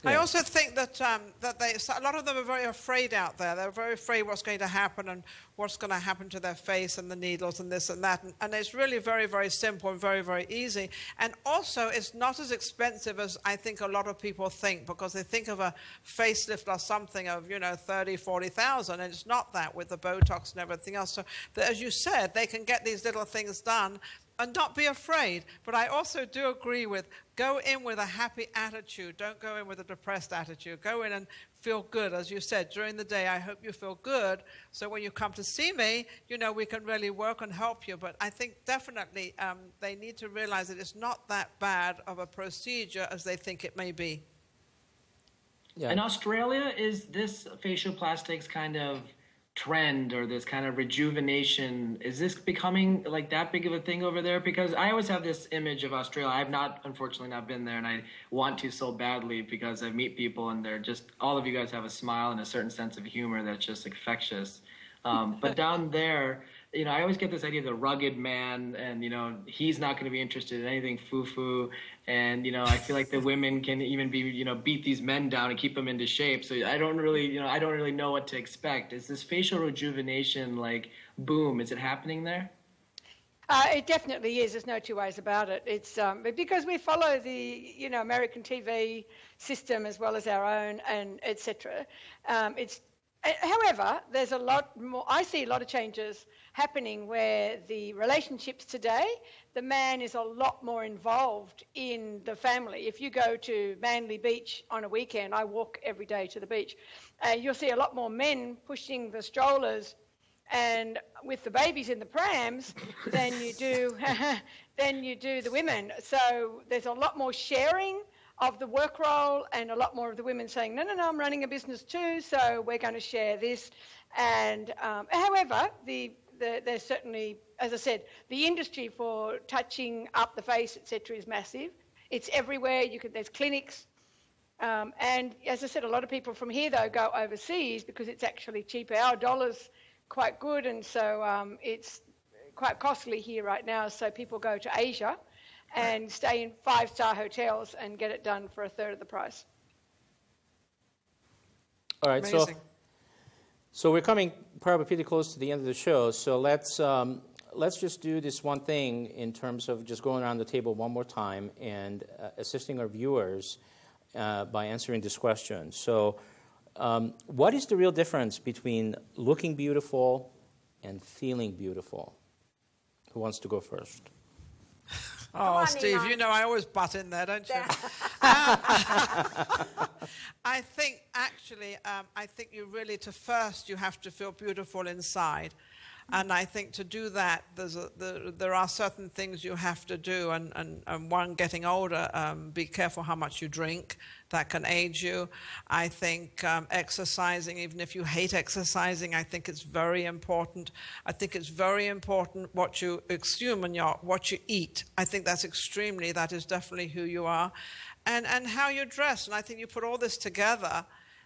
[SPEAKER 5] I also think that a lot of them are very afraid out there. They're very afraid what's going to happen and what's going to happen to their face and the needles and this and that. And it's really very, very simple and very, very easy. And also, it's not as expensive as I think a lot of people think, because they think of a facelift or something of, 30, 40,000. And it's not that with the Botox and everything else. So, as you said, they can get these little things done and not be afraid. But I also do agree with, go in with a happy attitude. Don't go in with a depressed attitude. Go in and feel good. As you said, during the day, I hope you feel good. So when you come to see me, we can really work and help you. But I think definitely they need to realize that it's not that bad of a procedure as they think it may be.
[SPEAKER 1] Yeah.
[SPEAKER 2] In Australia, is this facial plastics kind of trend or this kind of rejuvenation, is this becoming like that big of a thing over there? Because I always have this image of Australia. I've unfortunately not been there, and I want to so badly because I meet people and they're just, all of you guys have a smile and a certain sense of humor that's just infectious. But down there, I always get this idea of the rugged man, and he's not going to be interested in anything foo-foo, and I feel like the women can even be beat these men down and keep them into shape. So I don't really know what to expect. Is this facial rejuvenation boom? Is it happening there?
[SPEAKER 3] It definitely is. There's no two ways about it. It's because we follow the American TV system as well as our own, and etc. However, there's a lot more. I see a lot of changes happening where the relationships today, the man is a lot more involved in the family. If you go to Manly Beach on a weekend, I walk every day to the beach, you'll see a lot more men pushing the strollers and with the babies in the prams than you do the women. So there's a lot more sharing of the work role, and a lot more of the women saying, no, I'm running a business too, so we're going to share this. And however, there's certainly, as I said, the industry for touching up the face, etc., is massive. It's everywhere. There's clinics. And as I said, a lot of people from here, though, go overseas because it's actually cheaper. Our dollar's quite good, and so it's quite costly here right now. So people go to Asia and stay in 5-star hotels and get it done for a third of the price.
[SPEAKER 1] All right,
[SPEAKER 5] Amazing.
[SPEAKER 1] so we're coming probably pretty close to the end of the show. So let's just do this one thing in terms of just going around the table one more time and assisting our viewers by answering this question. So what is the real difference between looking beautiful and feeling beautiful? Who wants to go first?
[SPEAKER 5] Oh,
[SPEAKER 4] on,
[SPEAKER 5] Steve,
[SPEAKER 4] Ninan.
[SPEAKER 5] I always butt in there, don't you? I think, actually, you really, first you have to feel beautiful inside. And I think to do that, there are certain things you have to do. And one, getting older, be careful how much you drink. That can age you. I think exercising, even if you hate exercising, I think it's very important. I think it's very important what you consume and what you eat. I think that is definitely who you are. And how you dress. And I think you put all this together,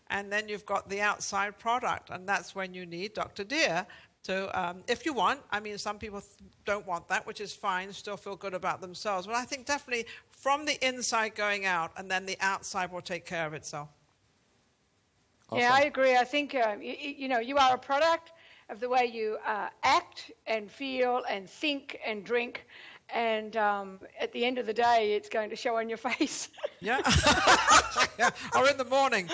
[SPEAKER 5] and then you've got the outside product. And that's when you need Dr. Deer to, if you want. I mean, some people don't want that, which is fine, still feel good about themselves. But I think definitely from the inside going out, and then the outside will take care of itself.
[SPEAKER 1] Awesome.
[SPEAKER 3] Yeah, I agree. I think, you are a product of the way you act and feel and think and drink. And at the end of the day, it's going to show on your face.
[SPEAKER 5] Yeah. Yeah. Or in the morning.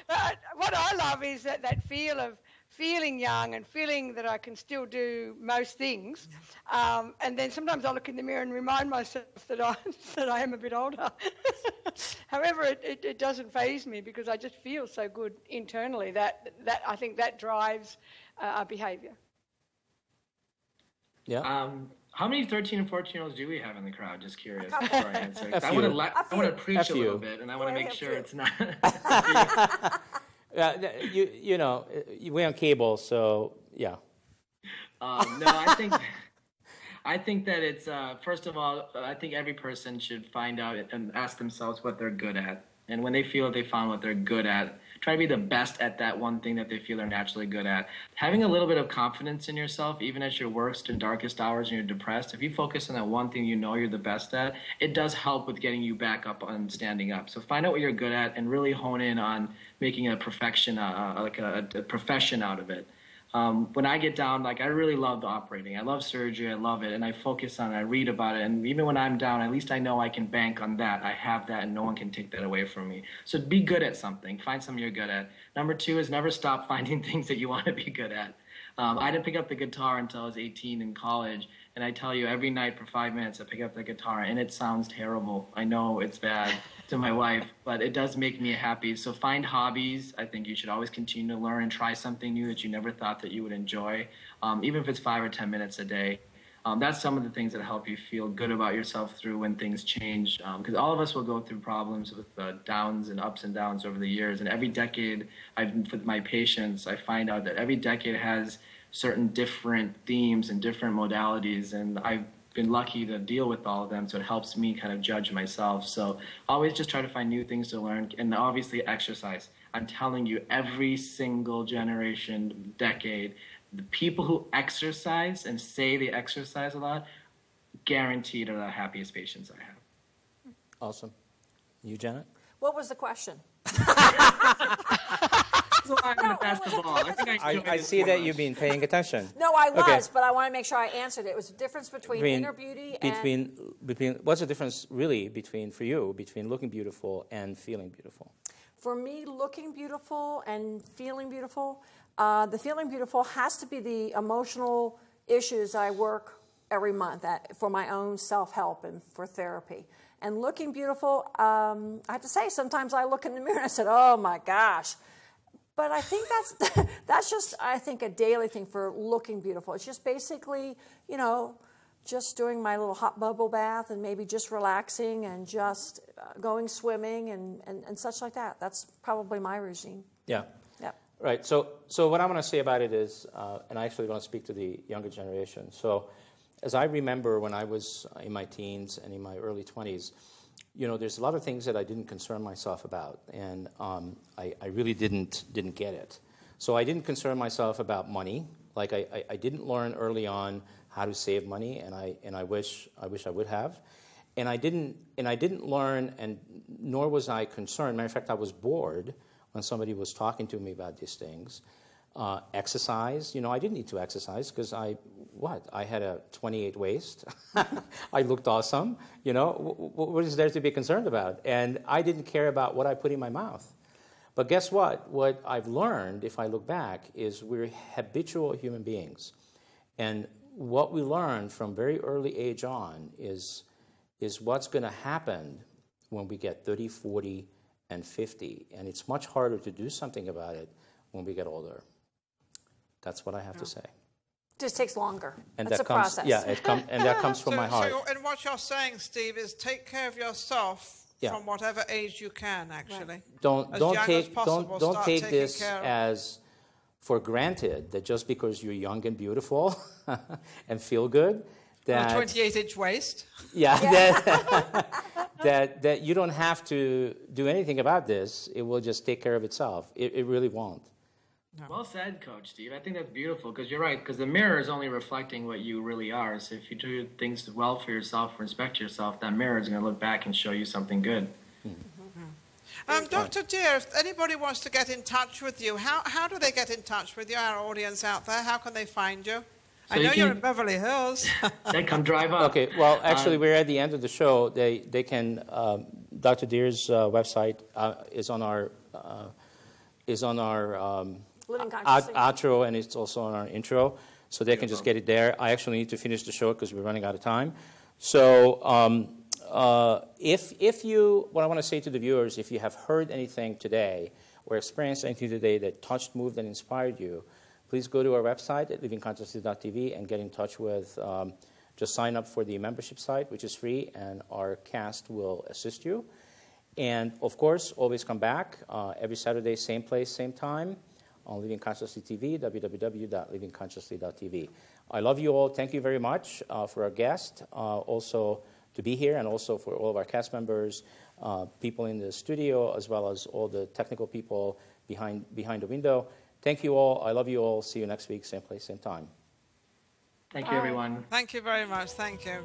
[SPEAKER 3] But what I love is that feel of feeling young and feeling that I can still do most things. And then sometimes I look in the mirror and remind myself that I am a bit older. However, it doesn't faze me because I just feel so good internally that I think that drives our behavior.
[SPEAKER 1] Yeah.
[SPEAKER 2] How many 13 and 14-year-olds do we have in the crowd? Just curious before I answer. I want to preach a little bit, and I want to make sure it's not.
[SPEAKER 1] We're on cable, so yeah.
[SPEAKER 2] No, I think that it's first of all, I think every person should find out and ask themselves what they're good at, and when they feel they found what they're good at, try to be the best at that one thing that they feel they're naturally good at. Having a little bit of confidence in yourself, even at your worst and darkest hours and you're depressed, if you focus on that one thing you know you're the best at, it does help with getting you back up and standing up. So find out what you're good at and really hone in on making a profession out of it. When I get down, I really love operating. I love surgery. I love it. And I focus on it. I read about it. And even when I'm down, at least I know I can bank on that. I have that and no one can take that away from me. So be good at something. Find something you're good at. Number 2 is never stop finding things that you want to be good at. I didn't pick up the guitar until I was 18 in college. And I tell you, every night for 5 minutes, I pick up the guitar. And it sounds terrible. I know it's bad to my wife, but it does make me happy. So find hobbies. I think you should always continue to learn and try something new that you never thought that you would enjoy, even if it's 5 or 10 minutes a day. That's some of the things that help you feel good about yourself through when things change, because all of us will go through problems with downs and ups and downs over the years. And every decade, with my patients, I find out that every decade has certain different themes and different modalities, and I've been lucky to deal with all of them, so it helps me kind of judge myself. So always just try to find new things to learn, and obviously exercise. I'm telling you, every single generation, decade, the people who exercise and say they exercise a lot, guaranteed are the happiest patients I have.
[SPEAKER 1] Awesome. You, Janet?
[SPEAKER 4] What was the question?
[SPEAKER 2] I'm going to pass the ball.
[SPEAKER 1] I see that you've been paying attention.
[SPEAKER 4] No, I was,
[SPEAKER 1] Okay.
[SPEAKER 4] but I want to make sure I answered it. It was the difference between inner beauty and...
[SPEAKER 1] What's the difference really between looking beautiful and feeling beautiful?
[SPEAKER 4] For me, looking beautiful and feeling beautiful, the feeling beautiful has to be the emotional issues I work every month for my own self-help and for therapy. And looking beautiful, I have to say, sometimes I look in the mirror and I said, oh my gosh. But I think that's just, I think, a daily thing for looking beautiful. It's just basically, just doing my little hot bubble bath and maybe just relaxing and just going swimming and such like that. That's probably my routine.
[SPEAKER 1] Yeah.
[SPEAKER 4] Yeah.
[SPEAKER 1] Right. So what I want to say about it is, and I actually want to speak to the younger generation. So as I remember when I was in my teens and in my early 20s, there's a lot of things that I didn't concern myself about, and I really didn't get it. So I didn't concern myself about money. Like I didn't learn early on how to save money, and I wish I would have. And I didn't learn, and nor was I concerned. Matter of fact, I was bored when somebody was talking to me about these things. Exercise, I didn't need to exercise because I had a 28 waist. I looked awesome. What is there to be concerned about? And I didn't care about what I put in my mouth. But guess what? What I've learned, if I look back, is we're habitual human beings. And what we learn from very early age on is what's going to happen when we get 30, 40, and 50. And it's much harder to do something about it when we get older. That's what I have to say.
[SPEAKER 4] Just takes longer.
[SPEAKER 1] And
[SPEAKER 4] That's
[SPEAKER 1] that
[SPEAKER 4] a
[SPEAKER 1] comes,
[SPEAKER 4] process.
[SPEAKER 1] yeah, and that comes from my heart.
[SPEAKER 5] And what you're saying, Steve, is take care of yourself
[SPEAKER 1] Yeah.
[SPEAKER 5] from whatever age you can, actually.
[SPEAKER 1] Don't
[SPEAKER 5] As
[SPEAKER 1] don't
[SPEAKER 5] young
[SPEAKER 1] take
[SPEAKER 5] as possible,
[SPEAKER 1] don't
[SPEAKER 5] start
[SPEAKER 1] take
[SPEAKER 5] taking
[SPEAKER 1] this
[SPEAKER 5] care of-
[SPEAKER 1] as for granted that just because you're young and beautiful and feel good that
[SPEAKER 5] A 28-inch waist.
[SPEAKER 1] that you don't have to do anything about this. It will just take care of itself. It really won't.
[SPEAKER 2] Well said, Coach Steve. I think that's beautiful because you're right. Because the mirror is only reflecting what you really are. So if you do things well for yourself, respect yourself, that mirror is going to look back and show you something good.
[SPEAKER 5] Dr. Deer, if anybody wants to get in touch with you, how do they get in touch with you, our audience out there? How can they find you?
[SPEAKER 2] So
[SPEAKER 5] I know
[SPEAKER 2] you
[SPEAKER 5] you're
[SPEAKER 2] can-
[SPEAKER 5] in Beverly Hills.
[SPEAKER 2] They come drive up.
[SPEAKER 1] Okay. Well, actually, we're at the end of the show. They can. Dr. Deer's website is on our
[SPEAKER 4] Living consciously.
[SPEAKER 1] outro, and it's also on our intro, so they can just get it there. I actually need to finish the show because we're running out of time. So if you, what I want to say to the viewers, if you have heard anything today or experienced anything today that touched, moved, and inspired you, please go to our website at livingconsciously.tv and get in touch with, just sign up for the membership site, which is free, and our cast will assist you. And, of course, always come back every Saturday, same place, same time, on Living Consciously TV, www.livingconsciously.tv. I love you all. Thank you very much for our guest, also to be here, and also for all of our cast members, people in the studio, as well as all the technical people behind the window. Thank you all. I love you all. See you next week, same place, same time.
[SPEAKER 2] Thank you, everyone.
[SPEAKER 5] Thank you very much. Thank you.